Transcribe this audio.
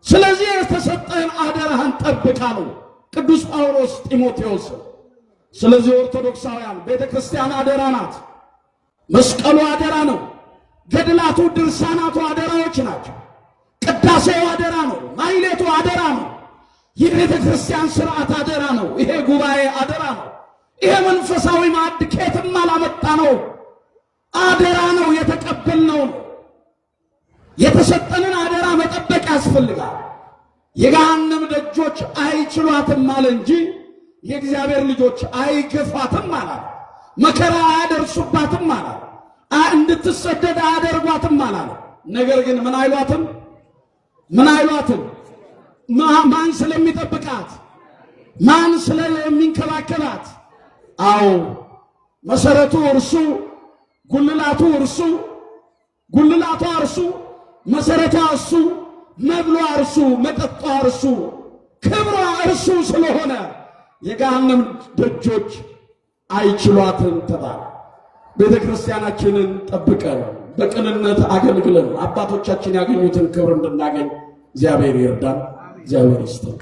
ስለዚህ የተሰጠን አደራህን ጠብቃለሁ ቅዱስ ጳውሎስ ጢሞቴዎስ። ስለዚህ ኦርቶዶክሳውያን ቤተክርስቲያን አደራ ናት። መስቀሉ አደራ ነው። ገድላቱ ድርሳናቱ አደራዎች ናቸው። ቅዳሴው አደራ ነው። ማሕሌቱ አደራ ነው። የቤተ ክርስቲያን ሥርዓት አደራ ነው። ይሄ ጉባኤ አደራ ነው። ይሄ መንፈሳዊ ማዕድ ከየትም አላመጣ ነው። አደራ ነው፣ የተቀበልነው ነው። የተሰጠንን አደራ መጠበቅ ያስፈልጋል። የገሃነም ደጆች አይችሏትም አለ እንጂ የእግዚአብሔር ልጆች አይገፋትም አላለ። መከራ አያደርሱባትም አላለ። እንድትሰደድ አያደርጓትም አላለ። ነገር ግን ምን አይሏትም? ምን አይሏትም? ማን ስለሚጠብቃት? ማን ስለሚንከባከባት? አዎ መሰረቱ እርሱ፣ ጉልላቱ እርሱ፣ ጉልላቷ እርሱ፣ መሰረቷ እርሱ፣ መብሏ እርሱ፣ መጠጧ እርሱ፣ ክብሯ እርሱ ስለሆነ የገሃነም ደጆች አይችሏትም ተባለ። ቤተ ክርስቲያናችንን ጠብቀን በቅንነት አገልግለን አባቶቻችን ያገኙትን ክብር እንድናገኝ እግዚአብሔር ይርዳን። እግዚአብሔር ይስጥልን።